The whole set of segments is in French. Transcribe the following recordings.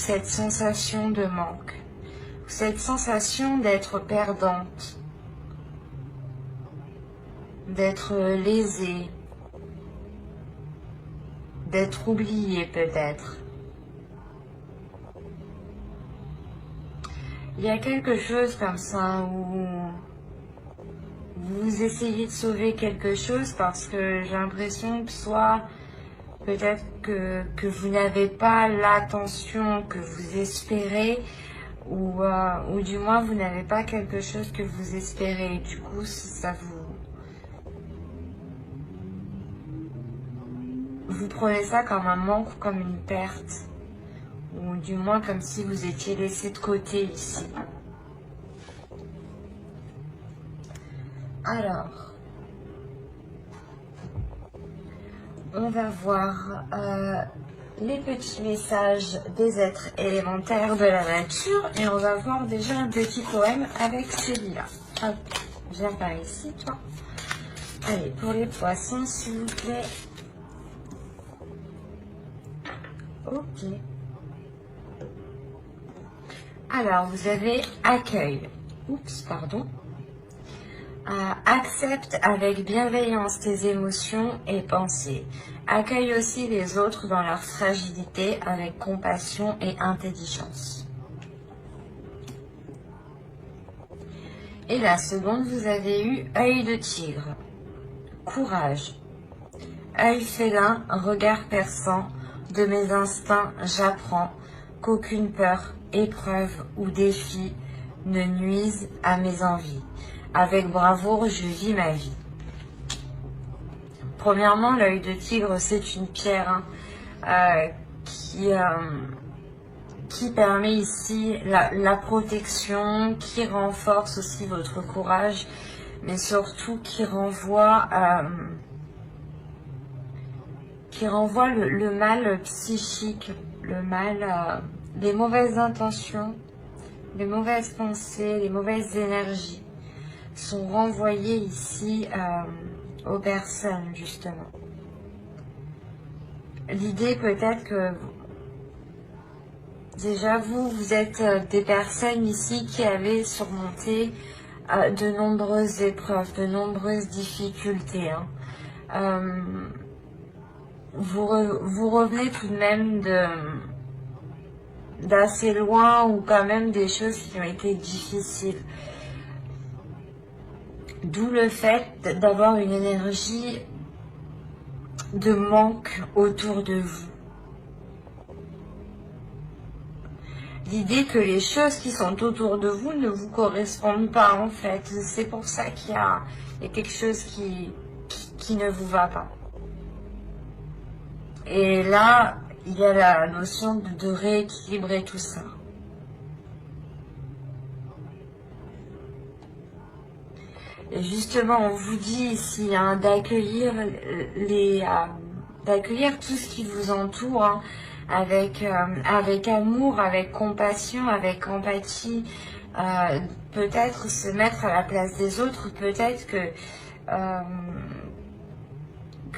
cette sensation de manque, cette sensation d'être perdante, d'être lésée, d'être oubliée peut-être. Il y a quelque chose comme ça où vous essayez de sauver quelque chose parce que j'ai l'impression que soit peut-être que vous n'avez pas l'attention que vous espérez ou du moins vous n'avez pas quelque chose que vous espérez. Du coup, ça vous prenez ça comme un manque ou comme une perte, ou du moins comme si vous étiez laissé de côté ici. Alors, on va voir les petits messages des êtres élémentaires de la nature et on va voir déjà un petit poème avec celui-là. Hop, viens par ici, toi. Allez, pour les poissons, s'il vous plaît. Ok. Alors, vous avez accueil. Oups, pardon. Accepte avec bienveillance tes émotions et pensées. Accueille aussi les autres dans leur fragilité avec compassion et intelligence. Et la seconde, vous avez eu œil de tigre. Courage. Œil félin, regard perçant, de mes instincts j'apprends qu'aucune peur, épreuve ou défi ne nuise à mes envies. Avec bravoure, je vis ma vie. Premièrement, l'œil de tigre, c'est une pierre qui permet ici la protection, qui renforce aussi votre courage, mais surtout qui renvoie le mal psychique, le mal, les mauvaises intentions, les mauvaises pensées, les mauvaises énergies sont renvoyées ici aux personnes, justement. L'idée peut-être que déjà vous êtes des personnes ici qui avez surmonté de nombreuses épreuves, de nombreuses difficultés. Vous revenez tout de même d'assez loin ou quand même des choses qui ont été difficiles. D'où le fait d'avoir une énergie de manque autour de vous. L'idée que les choses qui sont autour de vous ne vous correspondent pas en fait. C'est pour ça qu'il y a quelque chose qui ne vous va pas. Et là, il y a la notion de rééquilibrer tout ça. Et justement, on vous dit ici d'accueillir d'accueillir tout ce qui vous entoure avec amour, avec compassion, avec empathie. Peut-être se mettre à la place des autres. Peut-être que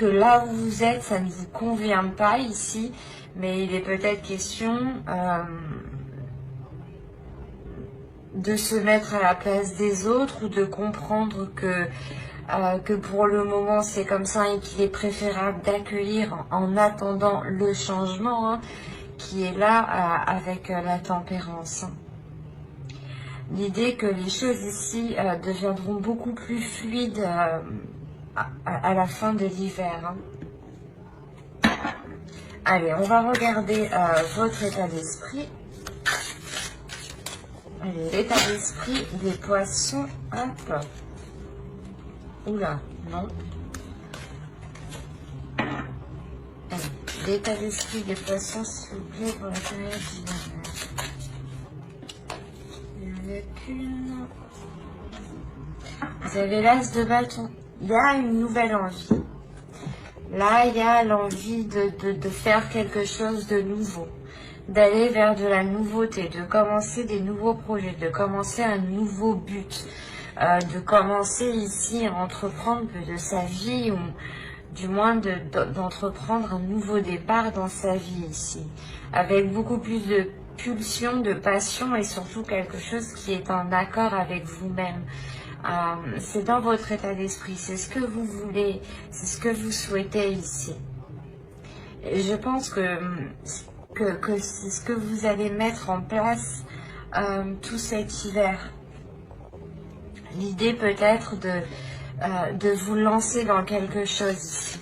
là où vous êtes, ça ne vous convient pas ici, mais il est peut-être question de se mettre à la place des autres ou de comprendre que pour le moment c'est comme ça et qu'il est préférable d'accueillir en attendant le changement qui est là avec la tempérance. L'idée que les choses ici deviendront beaucoup plus fluides à la fin de l'hiver. Allez, on va regarder votre état d'esprit. Allez, l'état d'esprit des poissons. Hop. Oula, non. Allez, l'état d'esprit des poissons, s'il vous plaît, pour la période d'hiver. Il n'y en a qu'une. Vous avez l'as de bâton. Il y a une nouvelle envie. Là, il y a l'envie de faire quelque chose de nouveau, d'aller vers de la nouveauté, de commencer des nouveaux projets, de commencer un nouveau but, de commencer ici à entreprendre de sa vie ou du moins d'entreprendre un nouveau départ dans sa vie ici, avec beaucoup plus de pulsion, de passion et surtout quelque chose qui est en accord avec vous-même. C'est dans votre état d'esprit, c'est ce que vous voulez, c'est ce que vous souhaitez ici. Et je pense que c'est ce que vous allez mettre en place tout cet hiver. L'idée peut-être de vous lancer dans quelque chose ici.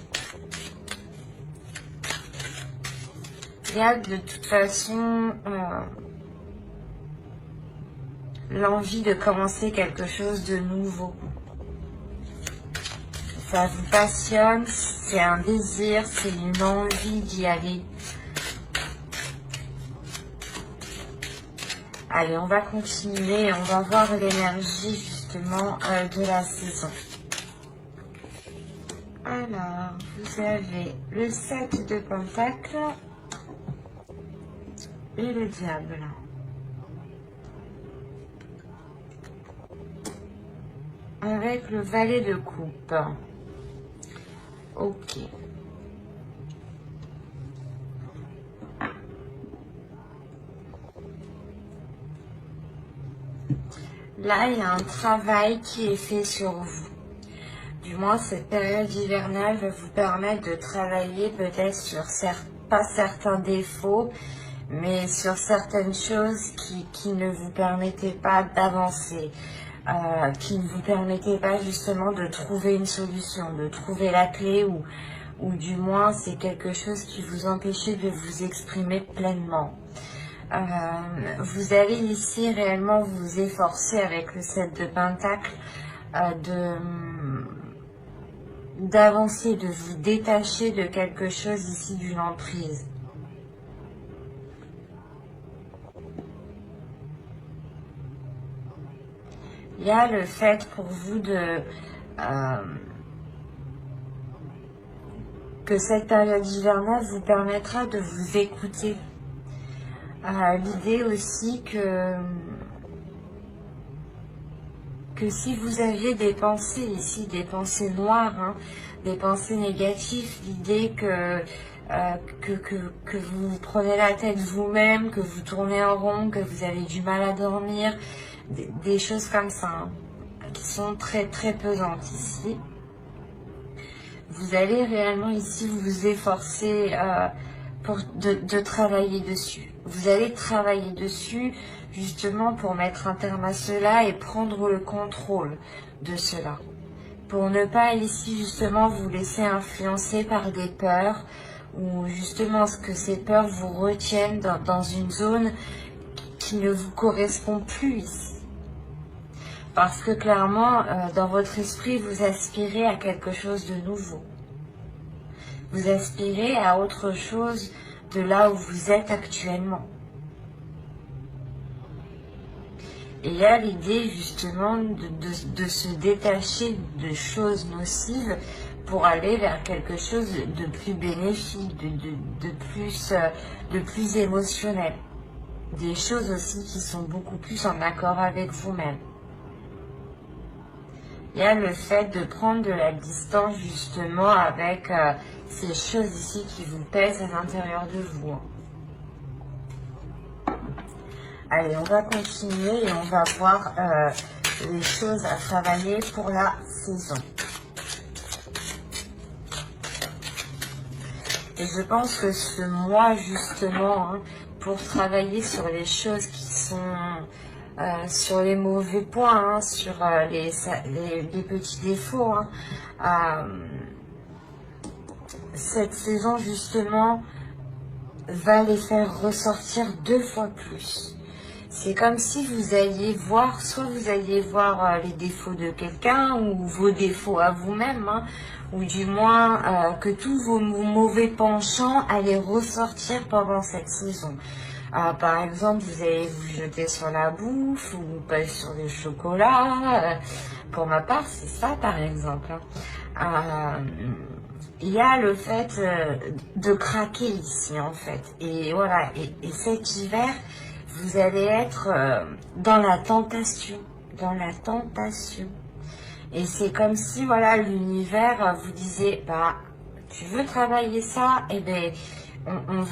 Il y a de toute façon l'envie de commencer quelque chose de nouveau. Ça vous passionne, c'est un désir, c'est une envie d'y aller. Allez, on va continuer, on va voir l'énergie justement de la saison. Alors, vous avez le 7 de Pentacle et le diable. Avec le valet de coupe. Ok. Là, il y a un travail qui est fait sur vous. Du moins, cette période hivernale va vous permettre de travailler peut-être sur pas certains défauts, mais sur certaines choses qui ne vous permettaient pas d'avancer, qui ne vous permettaient pas justement de trouver une solution, de trouver la clé, ou du moins c'est quelque chose qui vous empêchait de vous exprimer pleinement. Vous allez ici réellement vous efforcer avec le 7 de Pentacle d'avancer, de vous détacher de quelque chose ici, d'une emprise. Il y a le fait pour vous que cette période hivernale vous permettra de vous écouter. L'idée aussi que si vous aviez des pensées ici, des pensées noires, hein, des pensées négatives, l'idée que vous prenez la tête vous-même, que vous tournez en rond, que vous avez du mal à dormir, des choses comme ça, hein, qui sont très très pesantes ici. Vous allez réellement ici vous efforcer de travailler dessus. Vous allez travailler dessus justement pour mettre un terme à cela et prendre le contrôle de cela. Pour ne pas ici justement vous laisser influencer par des peurs, ou justement ce que ces peurs vous retiennent dans une zone qui ne vous correspond plus ici. Parce que clairement, dans votre esprit, vous aspirez à quelque chose de nouveau. Vous aspirez à autre chose de là où vous êtes actuellement. Et il y a l'idée justement de se détacher de choses nocives pour aller vers quelque chose de plus bénéfique, de plus émotionnel. Des choses aussi qui sont beaucoup plus en accord avec vous-même. Il y a le fait de prendre de la distance justement avec ces choses ici qui vous pèsent à l'intérieur de vous. Allez, on va continuer et on va voir les choses à travailler pour la saison. Et je pense que ce mois justement, hein, pour travailler sur les choses qui sont sur les mauvais points, hein, sur les petits défauts, hein, cette saison justement va les faire ressortir 2 fois plus. C'est comme si vous alliez voir, soit vous alliez voir les défauts de quelqu'un ou vos défauts à vous-même, hein, ou du moins que tous vos mauvais penchants allaient ressortir pendant cette saison. Par exemple, vous allez vous jeter sur la bouffe ou pas sur le chocolat. Pour ma part, c'est ça par exemple. Il y a le fait de craquer ici en fait. Et voilà, et cet hiver, vous allez être dans la tentation. Et c'est comme si, voilà, l'univers vous disait, bah, tu veux travailler ça, eh ben, on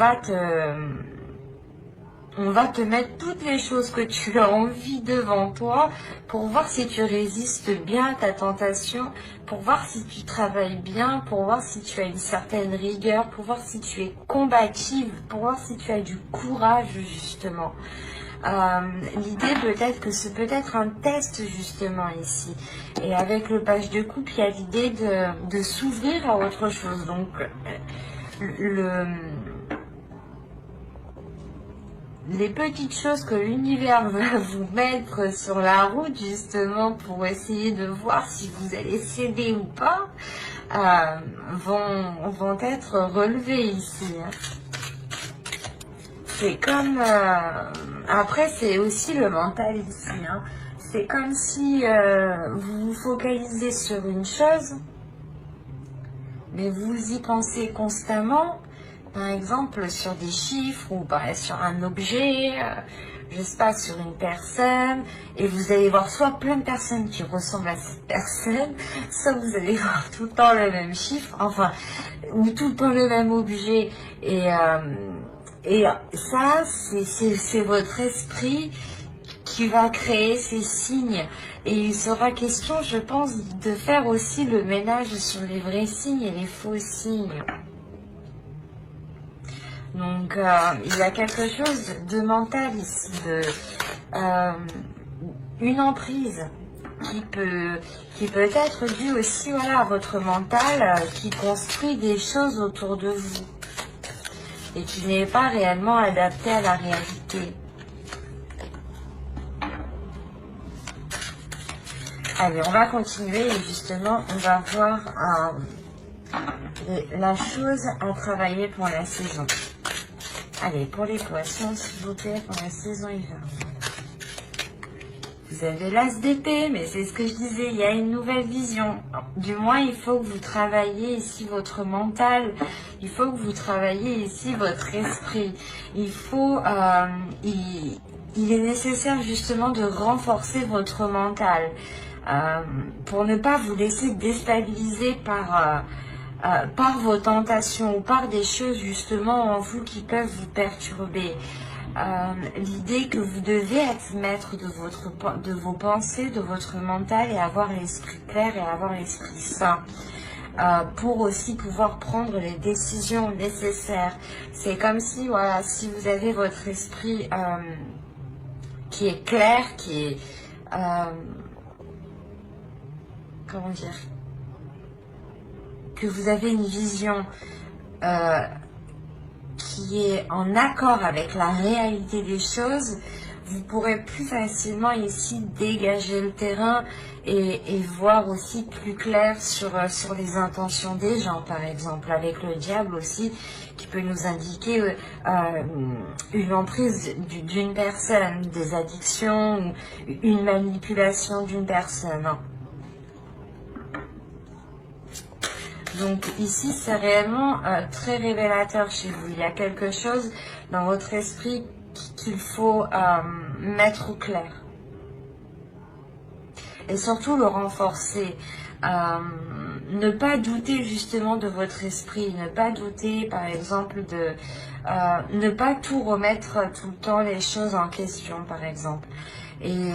on va te mettre toutes les choses que tu as envie devant toi pour voir si tu résistes bien à ta tentation, pour voir si tu travailles bien, pour voir si tu as une certaine rigueur, pour voir si tu es combative, pour voir si tu as du courage justement. L'idée peut-être que c'est peut-être un test justement ici. Et avec le page de coupe, il y a l'idée de s'ouvrir à autre chose. Donc les petites choses que l'univers va vous mettre sur la route justement pour essayer de voir si vous allez céder ou pas vont être relevées ici. C'est comme... après, c'est aussi le mental ici. C'est comme si vous vous focalisez sur une chose, mais vous y pensez constamment. Par exemple, sur des chiffres ou sur un objet, je sais pas, sur une personne, et vous allez voir soit plein de personnes qui ressemblent à cette personne, soit vous allez voir tout le temps le même chiffre, enfin, ou tout le temps le même objet, et ça, c'est votre esprit qui va créer ces signes. Et il sera question, je pense, de faire aussi le ménage sur les vrais signes et les faux signes. Donc, il y a quelque chose de mental ici, une emprise qui peut être due aussi à votre mental qui construit des choses autour de vous et qui n'est pas réellement adapté à la réalité. Allez, on va continuer et justement, on va voir la chose à travailler pour la saison. Allez, pour les poissons, s'il vous plaît, pour la saison hivernale. Vous avez l'as d'épée, mais c'est ce que je disais, il y a une nouvelle vision. Du moins, il faut que vous travailliez ici votre mental, il faut que vous travailliez ici votre esprit. Il faut, il est nécessaire justement de renforcer votre mental pour ne pas vous laisser déstabiliser par vos tentations ou par des choses justement en vous qui peuvent vous perturber. L'idée que vous devez être maître de vos pensées, de votre mental et avoir l'esprit clair et avoir l'esprit sain pour aussi pouvoir prendre les décisions nécessaires. C'est comme si, voilà, si vous avez votre esprit qui est clair, qui est... comment dire, que vous avez une vision qui est en accord avec la réalité des choses, vous pourrez plus facilement ici dégager le terrain et voir aussi plus clair sur les intentions des gens, par exemple, avec le diable aussi, qui peut nous indiquer une emprise d'une personne, des addictions, ou une manipulation d'une personne. Donc ici, c'est réellement très révélateur chez vous. Il y a quelque chose dans votre esprit qu'il faut mettre au clair. Et surtout le renforcer. Ne pas douter justement de votre esprit. Ne pas douter, par exemple, de... ne pas tout remettre tout le temps les choses en question, par exemple. Et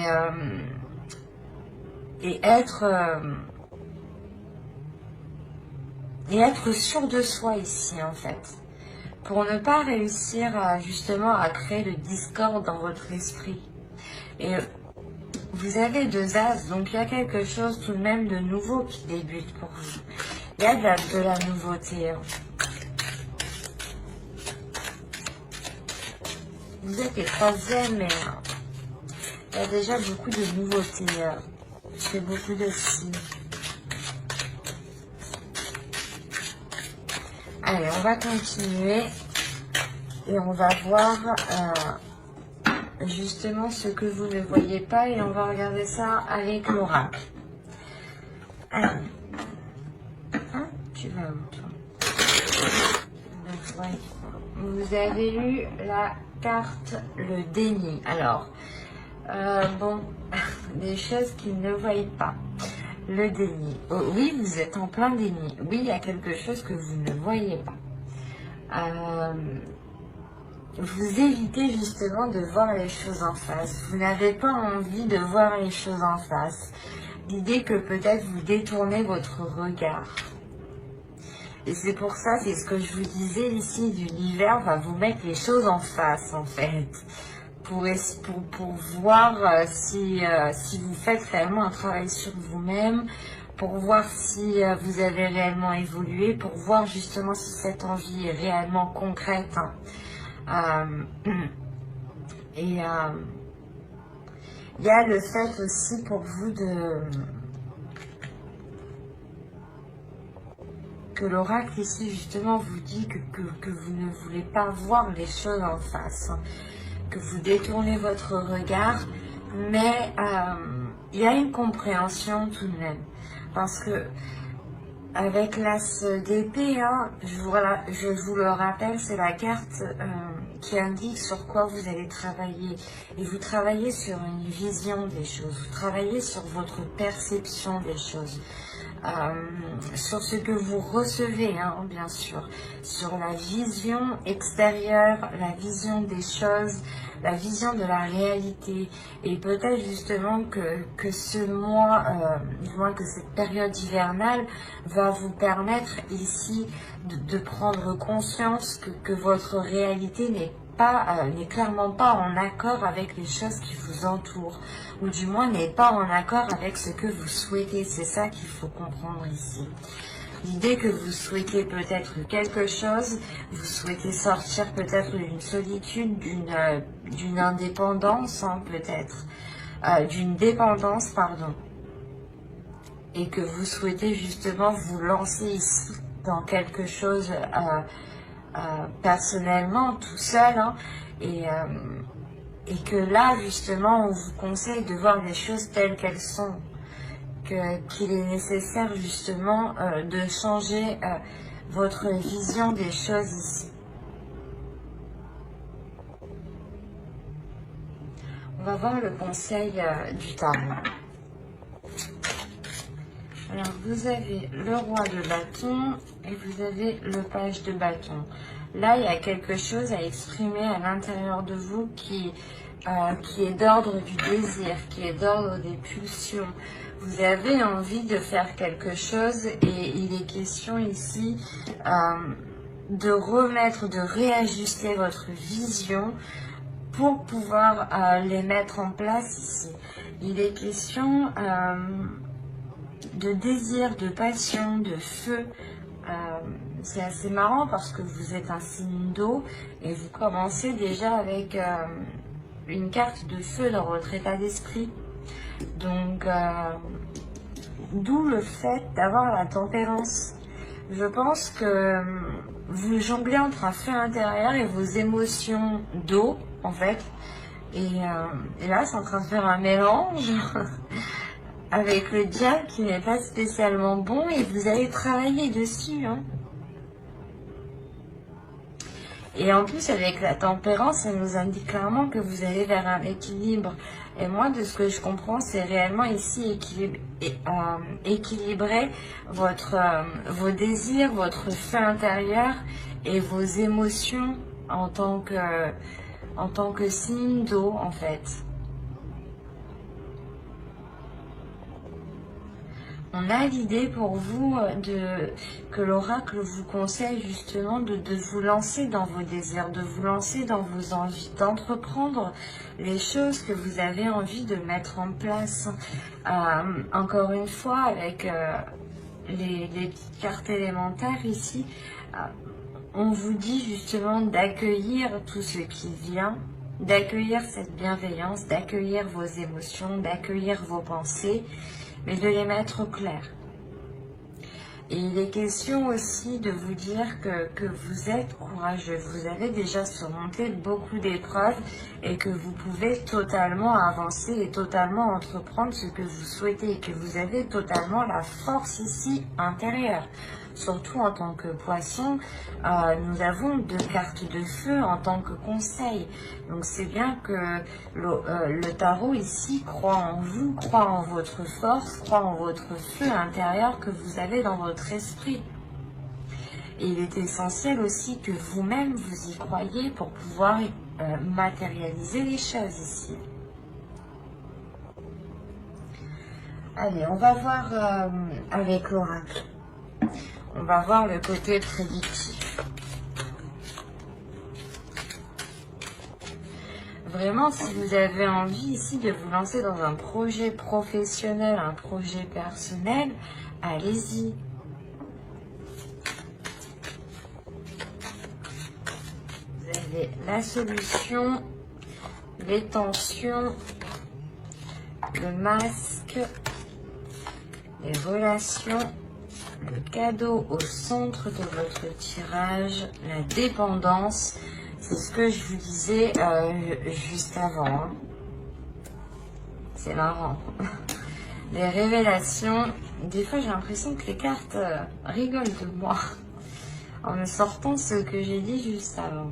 être... et être sûr de soi ici en fait, pour ne pas réussir justement à créer le discorde dans votre esprit. Et vous avez 2 as, donc il y a quelque chose tout de même de nouveau qui débute pour vous. Il y a de la nouveauté. Vous êtes les 3e, mais il y a déjà beaucoup de nouveautés. C'est beaucoup de signes. Allez, on va continuer et on va voir justement ce que vous ne voyez pas et on va regarder ça avec l'oracle. Allez. Hein, tu vas où toi? Donc, ouais. Vous avez eu la carte le déni. Alors, bon, des choses qu'ils ne voient pas. Le déni. Oh, oui, vous êtes en plein déni. Oui, il y a quelque chose que vous ne voyez pas. vous évitez justement de voir les choses en face. Vous n'avez pas envie de voir les choses en face. L'idée que peut-être vous détournez votre regard. Et c'est pour ça, c'est ce que je vous disais ici, l'univers va vous mettre les choses en face en fait. Pour voir si vous faites réellement un travail sur vous-même, pour voir si vous avez réellement évolué, pour voir justement si cette envie est réellement concrète. Et il y a le fait aussi pour vous que l'oracle ici justement vous dit que vous ne voulez pas voir les choses en face, que vous détournez votre regard, mais il y a une compréhension tout de même, parce que avec l'as d'épée, je vous le rappelle, c'est la carte qui indique sur quoi vous allez travailler. Et vous travaillez sur une vision des choses, vous travaillez sur votre perception des choses. Sur ce que vous recevez, bien sûr, sur la vision extérieure, la vision des choses, la vision de la réalité, et peut-être justement que ce mois, du moins que cette période hivernale va vous permettre ici de prendre conscience que votre réalité n'est clairement pas en accord avec les choses qui vous entourent, ou du moins n'est pas en accord avec ce que vous souhaitez. C'est ça qu'il faut comprendre ici. L'idée que vous souhaitez peut-être quelque chose, vous souhaitez sortir peut-être d'une solitude, d'une indépendance, peut-être, d'une dépendance, pardon, et que vous souhaitez justement vous lancer ici dans quelque chose personnellement, tout seul, et que là, justement, on vous conseille de voir les choses telles qu'elles sont, qu'il est nécessaire, justement, de changer votre vision des choses ici. On va voir le conseil du tarot. Alors, vous avez le roi de bâton et vous avez le page de bâton. Là, il y a quelque chose à exprimer à l'intérieur de vous qui est d'ordre du désir, qui est d'ordre des pulsions. Vous avez envie de faire quelque chose et il est question ici de remettre, de réajuster votre vision pour pouvoir les mettre en place ici. Il est question de désir, de passion, de feu. C'est assez marrant parce que vous êtes un signe d'eau et vous commencez déjà avec une carte de feu dans votre état d'esprit. Donc, d'où le fait d'avoir la tempérance. Je pense que vous jonglez entre un feu intérieur et vos émotions d'eau, en fait. Et là, c'est en train de faire un mélange avec le diable qui n'est pas spécialement bon et vous allez travailler dessus. Et en plus, avec la tempérance, ça nous indique clairement que vous allez vers un équilibre. Et moi, de ce que je comprends, c'est réellement ici équilibrer vos désirs, votre feu intérieur et vos émotions en tant que signe d'eau, en fait. On a l'idée pour vous que l'oracle vous conseille justement de vous lancer dans vos désirs, de vous lancer dans vos envies, d'entreprendre les choses que vous avez envie de mettre en place. Encore une fois, avec les petites cartes élémentaires ici, on vous dit justement d'accueillir tout ce qui vient, d'accueillir cette bienveillance, d'accueillir vos émotions, d'accueillir vos pensées, mais de les mettre au clair. Et il est question aussi de vous dire que vous êtes courageux, vous avez déjà surmonté beaucoup d'épreuves et que vous pouvez totalement avancer et totalement entreprendre ce que vous souhaitez et que vous avez totalement la force ici intérieure. Surtout en tant que poisson, nous avons 2 cartes de feu en tant que conseil. Donc c'est bien que le tarot ici croit en vous, croit en votre force, croit en votre feu intérieur que vous avez dans votre esprit. il est essentiel aussi que vous-même vous y croyez pour pouvoir matérialiser les choses ici. Allez, on va voir avec l'oracle. On va voir le côté prédictif. Vraiment, si vous avez envie ici de vous lancer dans un projet professionnel, un projet personnel, allez-y. Vous avez la solution, les tensions, le masque, les relations, le cadeau au centre de votre tirage, la dépendance. C'est ce que je vous disais juste avant. Hein. C'est marrant. Les révélations. Des fois, j'ai l'impression que les cartes rigolent de moi en me sortant ce que j'ai dit juste avant.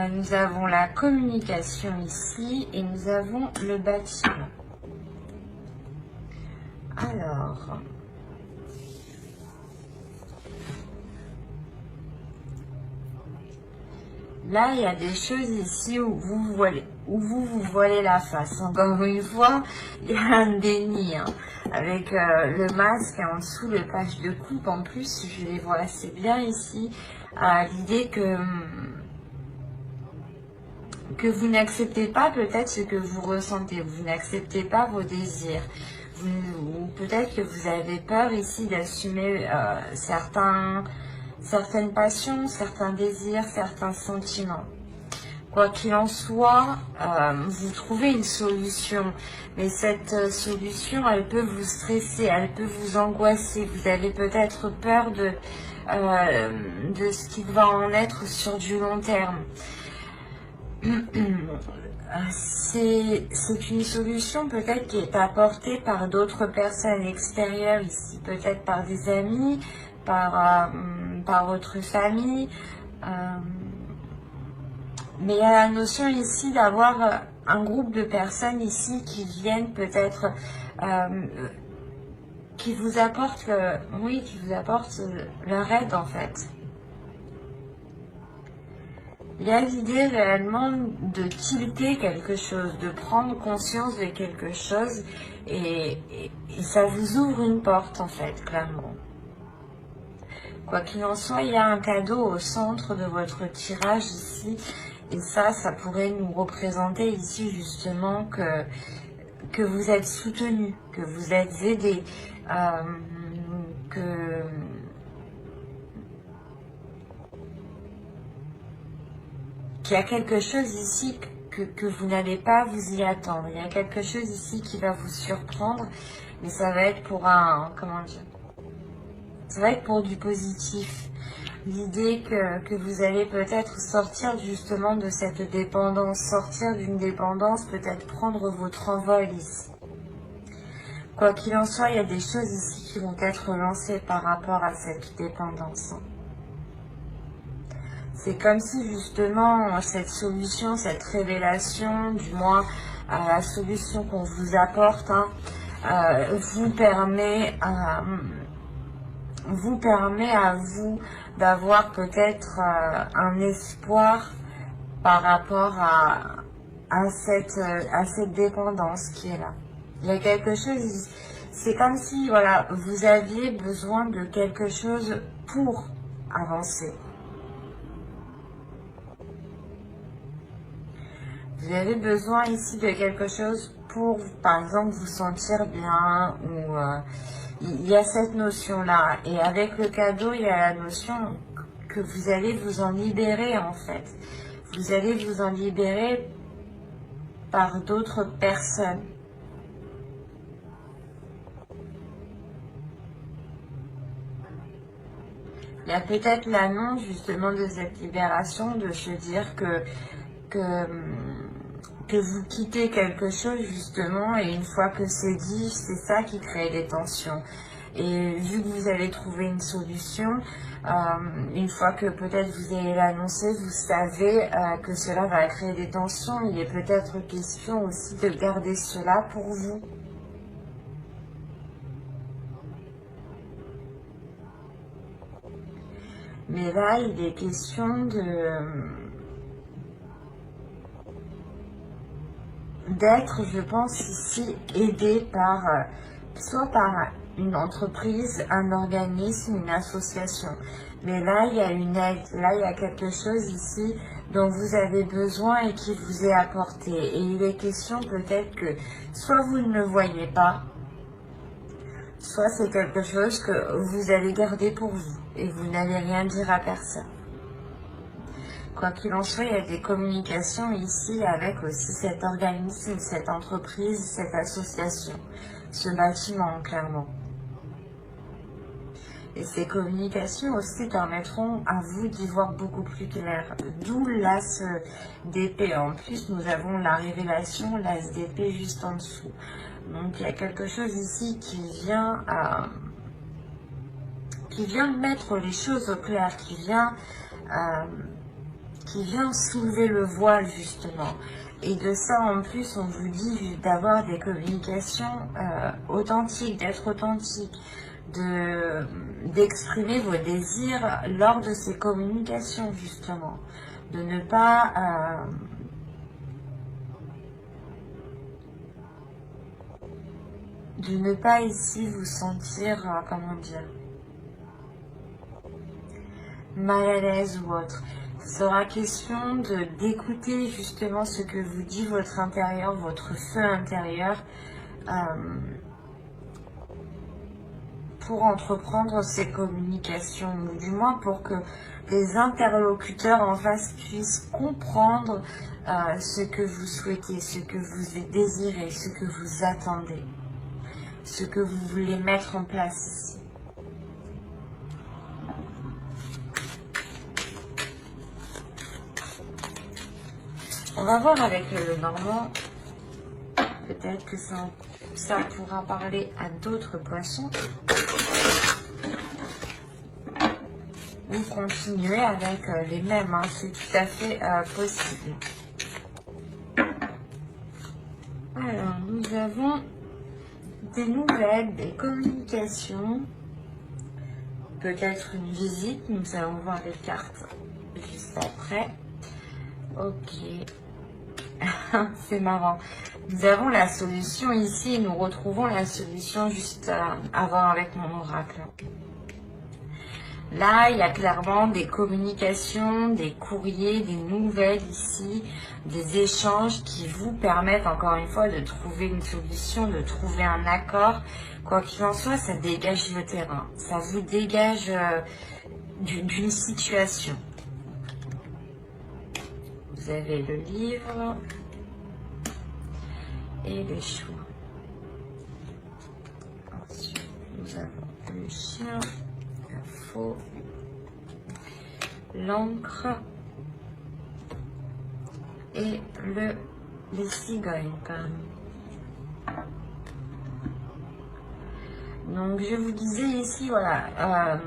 Nous avons la communication ici et nous avons le bâtiment. Alors... Là, il y a des choses ici où vous voilez la face. Encore une fois, il y a un déni. Hein, avec le masque et en dessous le page de coupe. En plus, je les vois assez bien ici. L'idée que vous n'acceptez pas peut-être ce que vous ressentez. Vous n'acceptez pas vos désirs. Ou peut-être que vous avez peur ici d'assumer certaines passions, certains désirs, certains sentiments. Quoi qu'il en soit, vous trouvez une solution. Mais cette solution, elle peut vous stresser, elle peut vous angoisser. Vous avez peut-être peur de ce qui va en être sur du long terme. C'est une solution peut-être qui est apportée par d'autres personnes extérieures ici, peut-être par des amis, par votre famille, mais il y a la notion ici d'avoir un groupe de personnes ici qui viennent peut-être, qui vous apportent leur aide en fait. Il y a l'idée réellement de tilter quelque chose, de prendre conscience de quelque chose et ça vous ouvre une porte en fait, clairement. Quoi qu'il en soit, il y a un cadeau au centre de votre tirage ici et ça pourrait nous représenter ici justement que vous êtes soutenu, que vous êtes aidé, qu'il y a quelque chose ici que vous n'allez pas vous y attendre. Il y a quelque chose ici qui va vous surprendre, mais ça va être pour ça va être pour du positif. L'idée que vous allez peut-être sortir justement de cette dépendance, sortir d'une dépendance, peut-être prendre votre envol ici. Quoi qu'il en soit, il y a des choses ici qui vont être lancées par rapport à cette dépendance. C'est comme si justement cette solution, cette révélation, du moins la solution qu'on vous apporte, vous permet à vous d'avoir peut-être un espoir par rapport à cette dépendance qui est là. Il y a quelque chose, c'est comme si voilà, vous aviez besoin de quelque chose pour avancer. Vous avez besoin ici de quelque chose pour, par exemple, vous sentir bien ou il y a cette notion-là. Et avec le cadeau, il y a la notion que vous allez vous en libérer en fait. Vous allez vous en libérer par d'autres personnes. Il y a peut-être l'annonce justement de cette libération, de se dire que vous quittez quelque chose justement et une fois que c'est dit, c'est ça qui crée des tensions. Et vu que vous avez trouvé une solution, une fois que peut-être vous allez l'annoncer, vous savez que cela va créer des tensions. Il est peut-être question aussi de garder cela pour vous. Mais là, il est question d'être, je pense, ici aidé par, soit par une entreprise, un organisme, une association. Mais là, il y a une aide, là, il y a quelque chose ici dont vous avez besoin et qui vous est apporté. Et il est question peut-être que soit vous ne le voyez pas, soit c'est quelque chose que vous allez garder pour vous et vous n'allez rien dire à personne. Quoi qu'il en soit, il y a des communications ici avec aussi cet organisme, cette entreprise, cette association, ce bâtiment, clairement. Et ces communications aussi permettront à vous d'y voir beaucoup plus clair. D'où l'as d'épée. En plus, nous avons la révélation, l'as d'épée juste en dessous. Donc, il y a quelque chose ici qui vient mettre les choses au clair, qui vient soulever le voile, justement. Et de ça, en plus, on vous dit d'avoir des communications authentiques, d'être authentique, d'exprimer vos désirs lors de ces communications, justement. De ne pas ici vous sentir, comment dire, mal à l'aise ou autre. Il sera question d'écouter justement ce que vous dit votre intérieur, votre feu intérieur, pour entreprendre ces communications, ou du moins pour que les interlocuteurs en face puissent comprendre ce que vous souhaitez, ce que vous désirez, ce que vous attendez, ce que vous voulez mettre en place ici. On va voir avec le Normand, peut-être que ça pourra parler à d'autres poissons. Ou continuer avec les mêmes, hein, c'est tout à fait possible. Alors, nous avons des nouvelles, des communications, peut-être une visite, nous allons voir les cartes juste après. Ok. C'est marrant. Nous avons la solution ici et nous retrouvons la solution juste avant avec mon oracle. Là, il y a clairement des communications, des courriers, des nouvelles ici, des échanges qui vous permettent encore une fois de trouver une solution, de trouver un accord. Quoi qu'il en soit, ça dégage le terrain. Ça vous dégage d'une situation. Vous avez le livre et le choix. Ensuite, nous avons le chien, le faux, l'encre et les cigognes quand même. Donc je vous disais ici, voilà,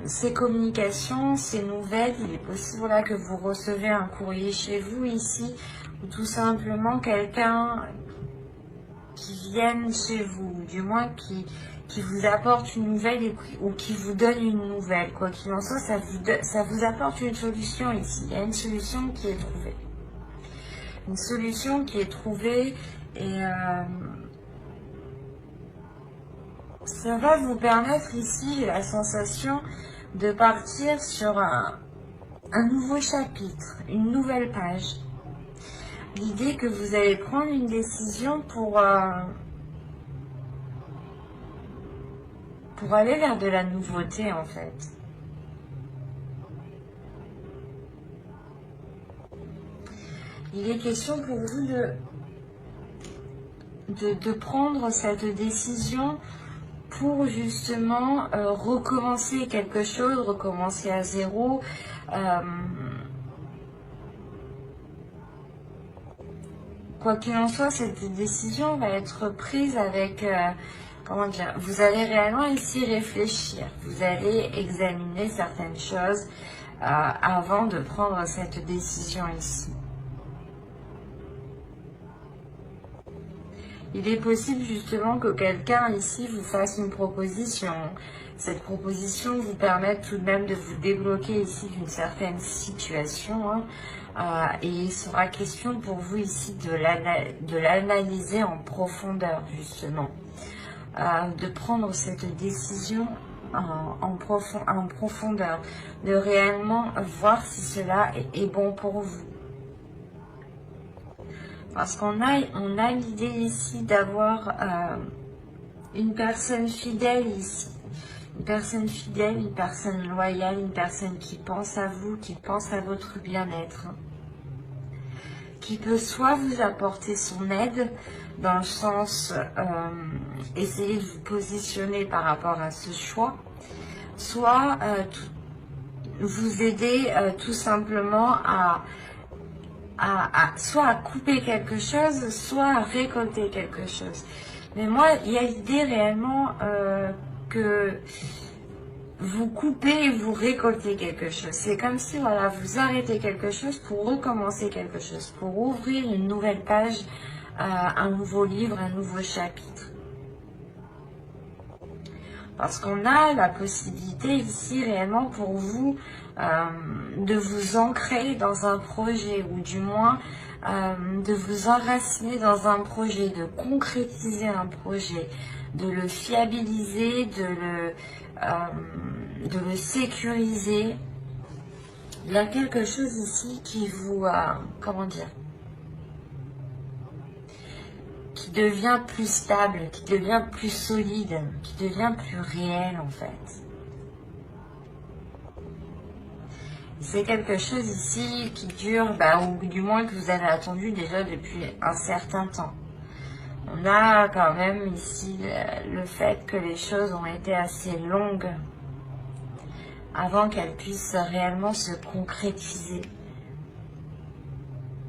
ces communications, ces nouvelles, il est possible voilà, que vous recevez un courrier chez vous ici, ou tout simplement quelqu'un qui vienne chez vous, ou du moins qui vous apporte une nouvelle ou qui vous donne une nouvelle. Quoi qu'il en soit, ça vous apporte une solution ici. Il y a une solution qui est trouvée. Une solution qui est trouvée et ça va vous permettre ici, j'ai la sensation de partir sur un nouveau chapitre, une nouvelle page. L'idée que vous allez prendre une décision pour aller vers de la nouveauté en fait. Il est question pour vous de prendre cette décision pour justement recommencer quelque chose, recommencer à zéro. Quoi qu'il en soit, cette décision va être prise avec, comment dire, vous allez réellement ici réfléchir, vous allez examiner certaines choses avant de prendre cette décision ici. Il est possible justement que quelqu'un ici vous fasse une proposition. Cette proposition vous permette tout de même de vous débloquer ici d'une certaine situation. Et il sera question pour vous ici de l'analyser en profondeur justement. De prendre cette décision en profondeur. De réellement voir si cela est bon pour vous. Parce qu'on a l'idée ici d'avoir une personne fidèle ici. Une personne fidèle, une personne loyale, une personne qui pense à vous, qui pense à votre bien-être. Qui peut soit vous apporter son aide, dans le sens essayer de vous positionner par rapport à ce choix, soit vous aider tout simplement soit à couper quelque chose, soit à récolter quelque chose. Mais moi, il y a l'idée réellement que vous coupez et vous récoltez quelque chose. C'est comme si voilà, vous arrêtez quelque chose pour recommencer quelque chose, pour ouvrir une nouvelle page, un nouveau livre, un nouveau chapitre. Parce qu'on a la possibilité ici réellement pour vous de vous ancrer dans un projet, ou du moins de vous enraciner dans un projet, de concrétiser un projet, de le fiabiliser, de le sécuriser. Il y a quelque chose ici qui vous, comment dire, qui devient plus stable, qui devient plus solide, qui devient plus réel en fait. C'est quelque chose ici qui dure, ou du moins que vous avez attendu déjà depuis un certain temps. On a quand même ici le fait que les choses ont été assez longues avant qu'elles puissent réellement se concrétiser.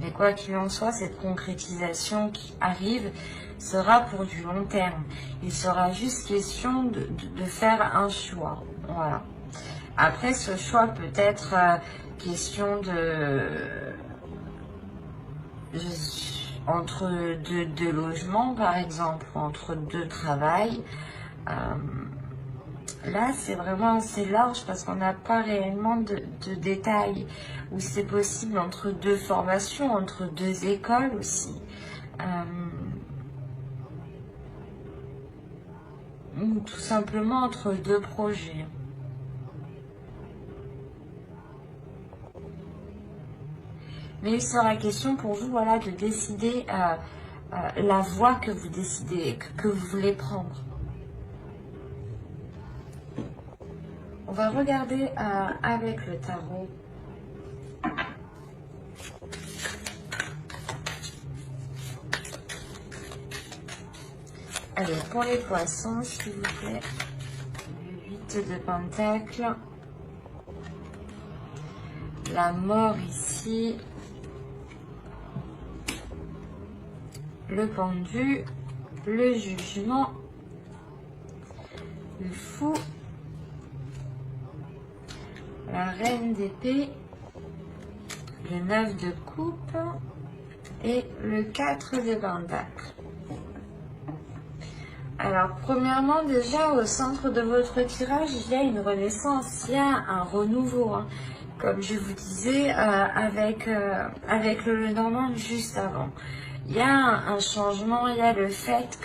Mais quoi qu'il en soit, cette concrétisation qui arrive sera pour du long terme. Il sera juste question de faire un choix. Voilà. Après, ce choix peut être question entre deux logements, par exemple, entre deux travails. Là, c'est vraiment assez large parce qu'on n'a pas réellement de détails. Où c'est possible entre deux formations, entre deux écoles aussi. Ou tout simplement entre deux projets. Mais il sera question pour vous, voilà, de décider la voie que vous décidez, que vous voulez prendre. On va regarder avec le tarot. Allez, pour les poissons, s'il vous plaît. Le 8 de Pentacle. La mort ici. Le pendu. Le jugement. Le fou. La reine d'épée. Le 9 de coupe. Et le 4 de Pentacle. Alors, premièrement, déjà, au centre de votre tirage, il y a une renaissance, il y a un renouveau. Comme je vous disais, avec le Lenormand juste avant. Il y a un changement, il y a le fait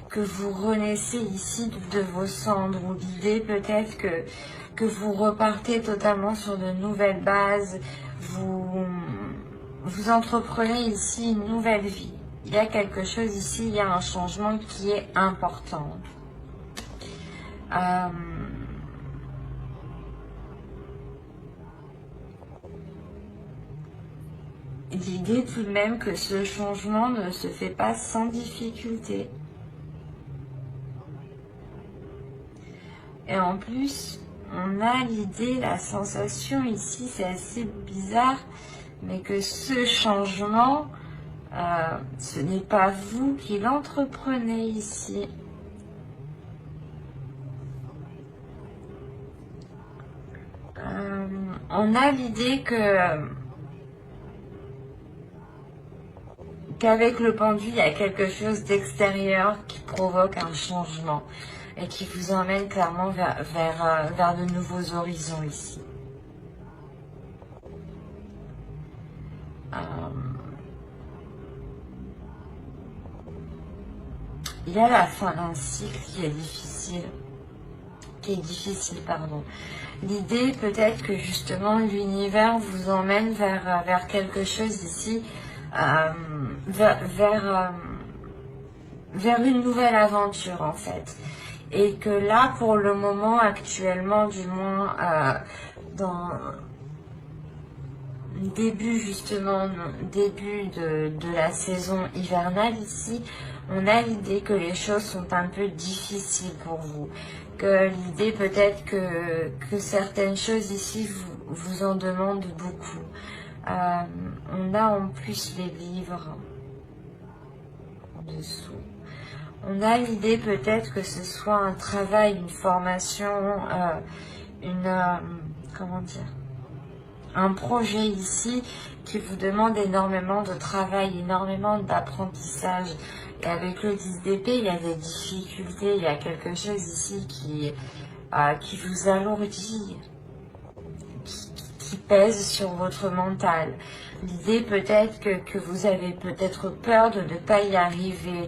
que vous renaissez ici de vos cendres, ou l'idée peut-être que vous repartez totalement sur de nouvelles bases, vous entreprenez ici une nouvelle vie. Il y a quelque chose ici, il y a un changement qui est important. L'idée tout de même que ce changement ne se fait pas sans difficulté. Et en plus, on a l'idée, la sensation ici, c'est assez bizarre, mais que ce changement, ce n'est pas vous qui l'entreprenez ici. On a l'idée que qu'avec le pendu, il y a quelque chose d'extérieur qui provoque un changement et qui vous emmène clairement vers de nouveaux horizons ici. Il y a la fin d'un cycle qui est difficile. Pardon. L'idée peut-être que justement l'univers vous emmène vers quelque chose ici, vers une nouvelle aventure en fait. Et que là, pour le moment, actuellement, du moins, dans début de la saison hivernale ici, on a l'idée que les choses sont un peu difficiles pour vous. Que l'idée peut-être que certaines choses ici vous en demandent beaucoup. On a en plus les livres en dessous. On a l'idée peut-être que ce soit un travail, une formation, comment dire, un projet ici qui vous demande énormément de travail, énormément d'apprentissage. Et avec le 10 d'épée, il y a des difficultés, il y a quelque chose ici qui vous alourdit, qui pèse sur votre mental. L'idée peut-être que vous avez peut-être peur de ne pas y arriver.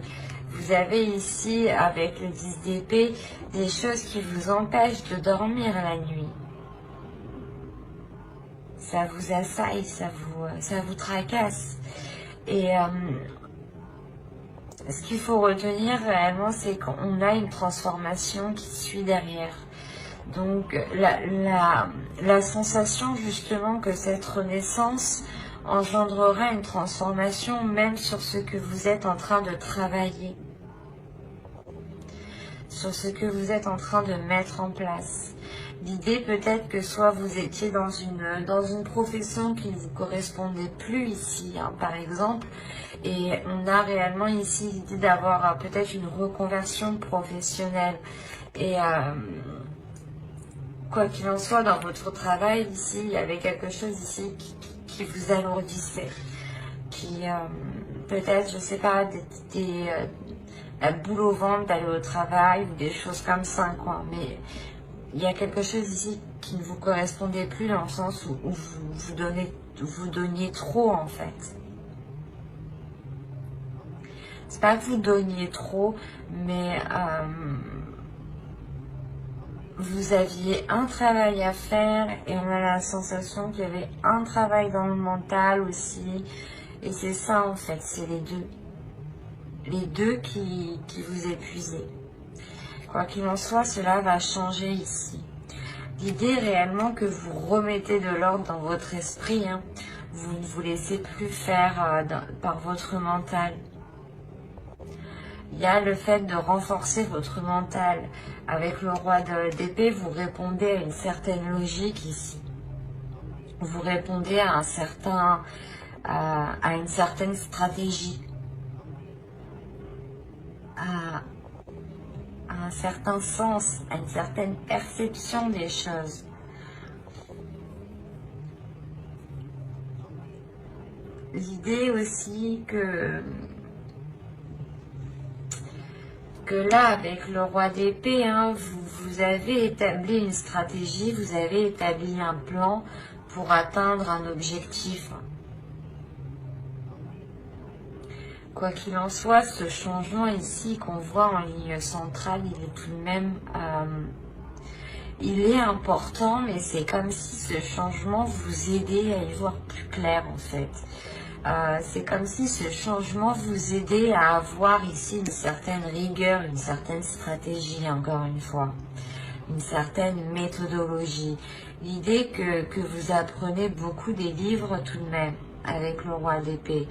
Vous avez ici, avec le 10 d'épée, des choses qui vous empêchent de dormir la nuit. Ça vous assaille, ça vous tracasse. Et ce qu'il faut retenir réellement, c'est qu'on a une transformation qui suit derrière. Donc la sensation justement que cette renaissance engendrera une transformation même sur ce que vous êtes en train de travailler, sur ce que vous êtes en train de mettre en place. L'idée peut-être que soit vous étiez dans une profession qui ne vous correspondait plus ici, hein, par exemple, et on a réellement ici l'idée d'avoir peut-être une reconversion professionnelle. Et quoi qu'il en soit, dans votre travail ici, il y avait quelque chose ici qui vous alourdissait, qui peut-être, je sais pas, la boule au ventre d'aller au travail ou des choses comme ça, quoi. Mais il y a quelque chose ici qui ne vous correspondait plus dans le sens où vous donniez trop en fait. C'est pas que vous donniez trop, mais vous aviez un travail à faire et on a la sensation qu'il y avait un travail dans le mental aussi. Et c'est ça en fait, c'est les deux. Les deux qui vous épuisaient. Quoi qu'il en soit, cela va changer ici. L'idée est réellement que vous remettez de l'ordre dans votre esprit. Hein. Vous ne vous laissez plus faire par votre mental. Il y a le fait de renforcer votre mental. Avec le roi d'épée, vous répondez à une certaine logique ici. Vous répondez à une certaine stratégie. À un certain sens, à une certaine perception des choses. L'idée aussi que là, avec le roi d'épée, hein, vous avez établi une stratégie, vous avez établi un plan pour atteindre un objectif. Quoi qu'il en soit, ce changement ici qu'on voit en ligne centrale, il est tout de même, il est important, mais c'est comme si ce changement vous aidait à y voir plus clair en fait. C'est comme si ce changement vous aidait à avoir ici une certaine rigueur, une certaine stratégie, encore une fois, une certaine méthodologie. L'idée que vous apprenez beaucoup des livres tout de même, avec le roi d'épée.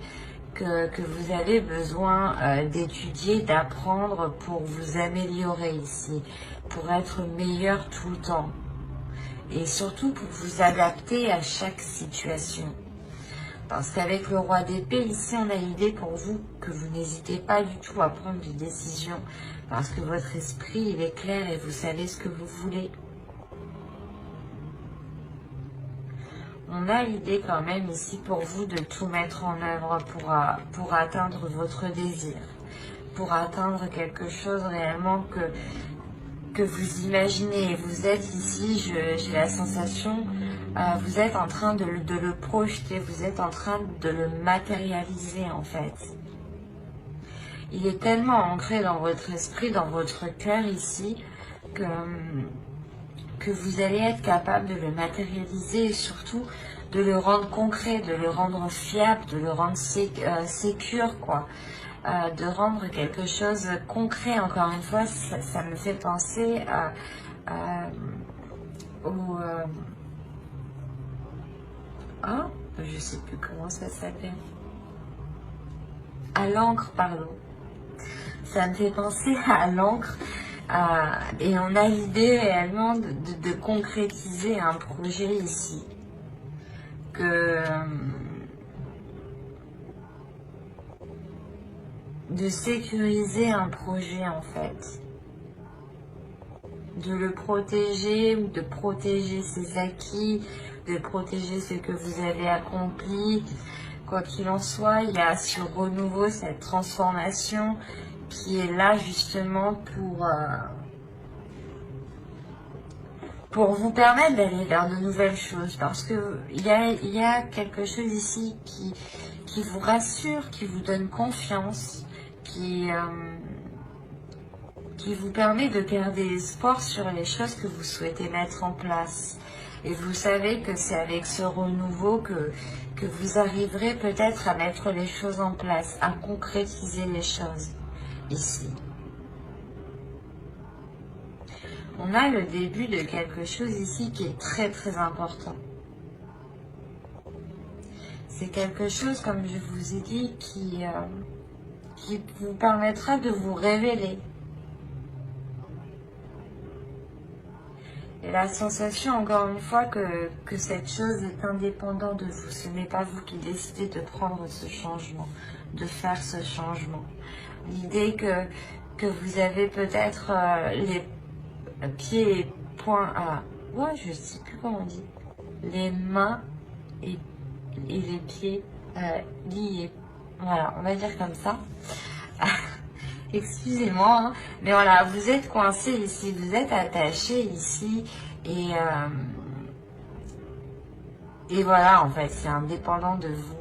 Que vous avez besoin d'étudier, d'apprendre pour vous améliorer ici, pour être meilleur tout le temps. Et surtout pour vous adapter à chaque situation. Parce qu'avec le roi d'épée, ici, on a l'idée pour vous que vous n'hésitez pas du tout à prendre des décisions. Parce que votre esprit, il est clair et vous savez ce que vous voulez. on a l'idée quand même ici pour vous de tout mettre en œuvre pour atteindre votre désir, pour atteindre quelque chose réellement que vous imaginez. Vous êtes ici, j'ai la sensation, vous êtes en train de le projeter, vous êtes en train de le matérialiser en fait. Il est tellement ancré dans votre esprit, dans votre cœur ici, que vous allez être capable de le matérialiser et surtout de le rendre concret, de le rendre fiable, de le rendre sécure, quoi. De rendre quelque chose concret. Encore une fois, ça me fait penser je sais plus comment ça s'appelle. À l'encre, pardon. Ça me fait penser à l'encre. Et on a l'idée réellement de concrétiser un projet ici. De sécuriser un projet en fait. De le protéger ou de protéger ses acquis, de protéger ce que vous avez accompli. Quoi qu'il en soit, il y a ce renouveau, cette transformation qui est là justement pour vous permettre d'aller vers de nouvelles choses. Parce que il y a quelque chose ici qui vous rassure, qui vous donne confiance, qui vous permet de garder espoir sur les choses que vous souhaitez mettre en place. Et vous savez que c'est avec ce renouveau que vous arriverez peut-être à mettre les choses en place, à concrétiser les choses ici. On a le début de quelque chose ici qui est très très important. C'est quelque chose, comme je vous ai dit, qui vous permettra de vous révéler. Et la sensation, encore une fois, que cette chose est indépendante de vous. Ce n'est pas vous qui décidez de prendre ce changement, de faire ce changement. L'idée que vous avez peut-être les pieds et poings je ne sais plus comment on dit. Les mains et les pieds liés. Voilà, on va dire comme ça. Excusez-moi, hein, mais voilà, vous êtes coincé ici, vous êtes attaché ici, et voilà, en fait, c'est indépendant de vous.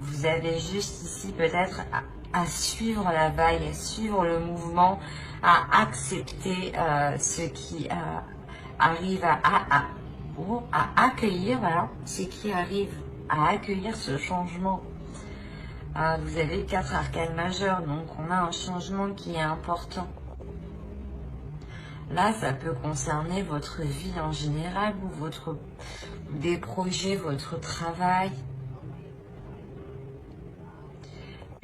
Vous avez juste ici peut-être à suivre la vague, à suivre le mouvement, à accepter ce qui arrive à accueillir, voilà, ce qui arrive à accueillir ce changement. Vous avez 4 arcanes majeurs, donc on a un changement qui est important. Là, ça peut concerner votre vie en général, ou des projets, votre travail.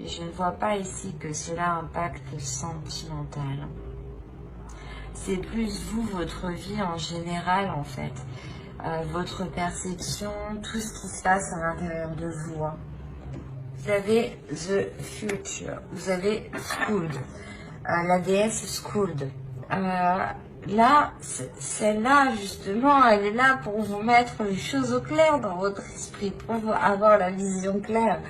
Mais je ne vois pas ici que cela impacte sentimental. C'est plus vous, votre vie en général, en fait. Votre perception, tout ce qui se passe à l'intérieur de vous. Vous avez The Future, vous avez Skuld, la déesse Skuld. Là, celle-là, justement, elle est là pour vous mettre les choses au clair dans votre esprit, pour avoir la vision claire.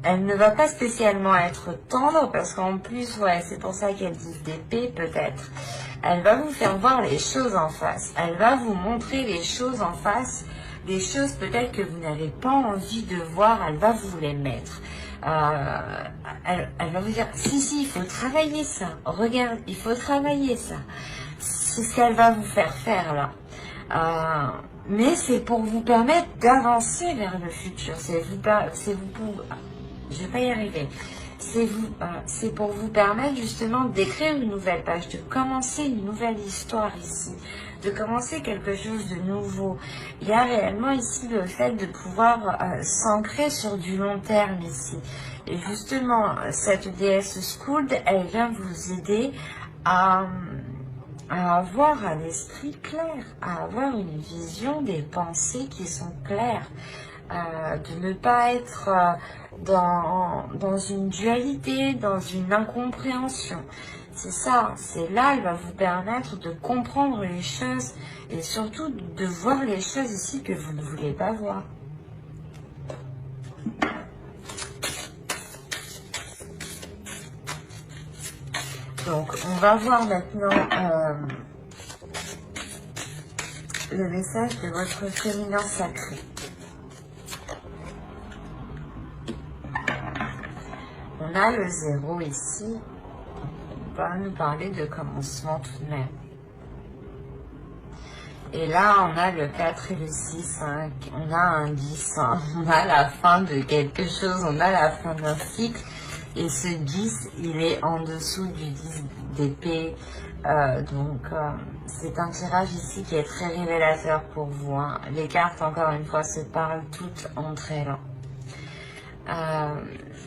Elle ne va pas spécialement être tendre, parce qu'en plus, ouais, c'est pour ça qu'elle dit d'épée, peut-être. Elle va vous faire voir les choses en face. Elle va vous montrer les choses en face. Des choses peut-être que vous n'avez pas envie de voir, elle va vous les mettre. Elle va vous dire, si, il faut travailler ça. Regarde, il faut travailler ça. C'est ce qu'elle va vous faire faire là. Mais c'est pour vous permettre d'avancer vers le futur. Je vais pas y arriver. C'est pour vous permettre justement d'écrire une nouvelle page, de commencer une nouvelle histoire ici, de commencer quelque chose de nouveau. Il y a réellement ici le fait de pouvoir s'ancrer sur du long terme ici. Et justement, cette déesse Skuld, elle vient vous aider à avoir un esprit clair, à avoir une vision des pensées qui sont claires. De ne pas être dans une dualité, dans une incompréhension. C'est ça, c'est là, elle va vous permettre de comprendre les choses et surtout de voir les choses ici que vous ne voulez pas voir. Donc, on va voir maintenant le message de votre féminin sacré. On a le 0 ici. On va nous parler de commencement tout de même. Et là, on a le 4 et le 6. Hein. On a un 10. Hein. On a la fin de quelque chose. On a la fin d'un cycle. Et ce 10, il est en dessous du 10 d'épée. C'est un tirage ici qui est très révélateur pour vous. Hein. Les cartes, encore une fois, se parlent toutes entre elles.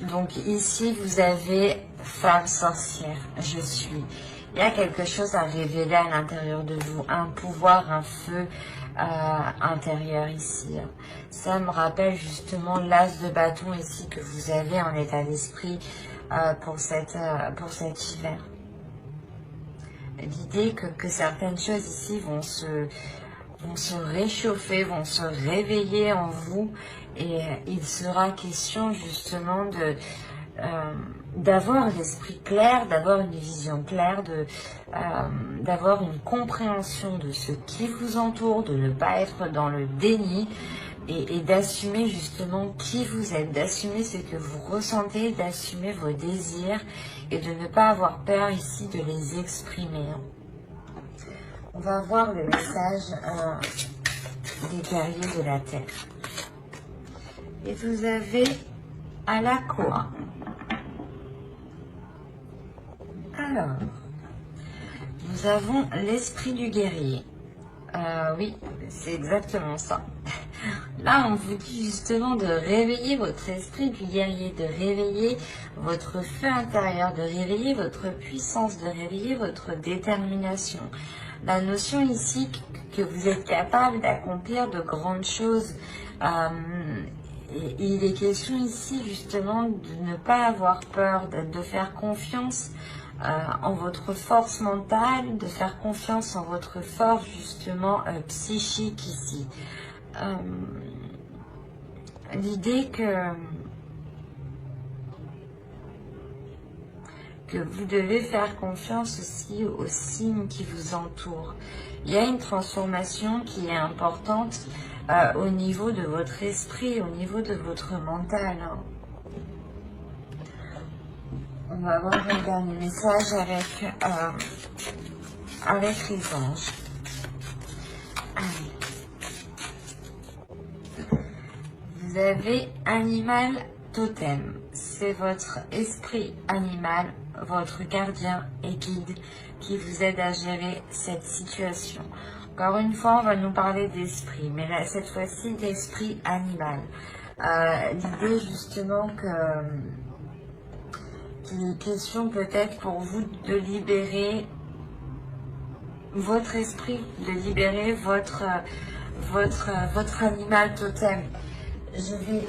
Donc ici, vous avez femme sorcière. Je suis. Il y a quelque chose à révéler à l'intérieur de vous. Un pouvoir, un feu intérieur ici. Ça me rappelle justement l'as de bâton ici que vous avez en état d'esprit pour cet hiver. L'idée que certaines choses ici vont se réchauffer, vont se réveiller en vous et il sera question justement d'avoir l'esprit clair, d'avoir une vision claire, d'avoir une compréhension de ce qui vous entoure, de ne pas être dans le déni et d'assumer justement qui vous êtes, d'assumer ce que vous ressentez, d'assumer vos désirs et de ne pas avoir peur ici de les exprimer. On va voir le message des guerriers de la terre. Et vous avez à la Koa. Alors, nous avons l'esprit du guerrier. Oui, c'est exactement ça. Là, on vous dit justement de réveiller votre esprit du guerrier, de réveiller votre feu intérieur, de réveiller votre puissance, de réveiller votre détermination. La notion ici que vous êtes capable d'accomplir de grandes choses. Il est question ici justement de ne pas avoir peur, de faire confiance en votre force mentale, de faire confiance en votre force justement psychique ici. L'idée que vous devez faire confiance aussi aux signes qui vous entourent. Il y a une transformation qui est importante au niveau de votre esprit, au niveau de votre mental. On va avoir un dernier message avec les anges. Allez. Vous avez animal totem. C'est votre esprit animal, votre gardien et guide qui vous aide à gérer cette situation. Encore une fois, on va nous parler d'esprit, mais là, cette fois-ci d'esprit animal. L'idée justement qu'il est question peut-être pour vous de libérer votre esprit, de libérer votre animal totem. Je vais...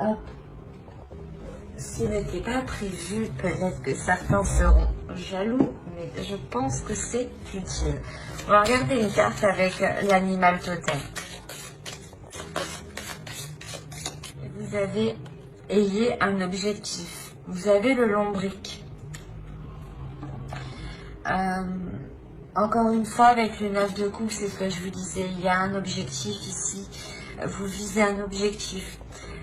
Hop. Ce n'était pas prévu, peut-être que certains seront jaloux, mais je pense que c'est utile. On va regarder une carte avec l'animal totem. Vous ayez un objectif. Vous avez le lombric. Encore une fois, avec le 9 de coupe, c'est ce que je vous disais. Il y a un objectif ici. Vous visez un objectif.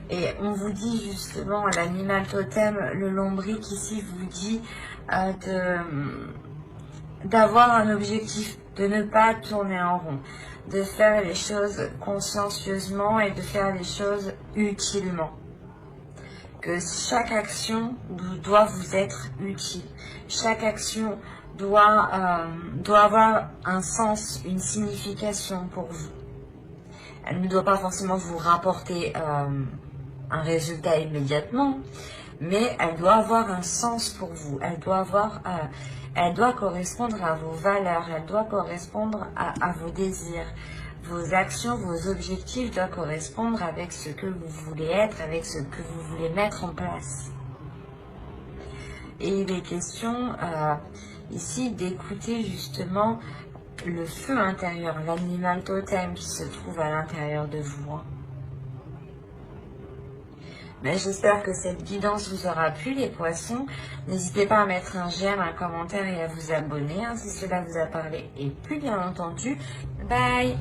Et on vous dit justement, l'animal totem, le lombric ici vous dit d'avoir un objectif, de ne pas tourner en rond, de faire les choses consciencieusement et de faire les choses utilement. Que chaque action doit vous être utile. Chaque action doit avoir un sens, une signification pour vous. Elle ne doit pas forcément vous rapporter un résultat immédiatement, mais elle doit avoir un sens pour vous. Elle doit correspondre à vos valeurs, elle doit correspondre à vos désirs. Vos actions, vos objectifs doivent correspondre avec ce que vous voulez être, avec ce que vous voulez mettre en place. Et il est question ici d'écouter justement le feu intérieur, l'animal totem qui se trouve à l'intérieur de vous. Mais j'espère que cette guidance vous aura plu, les poissons. N'hésitez pas à mettre un j'aime, un commentaire et à vous abonner si cela vous a parlé. Et plus bien entendu, bye!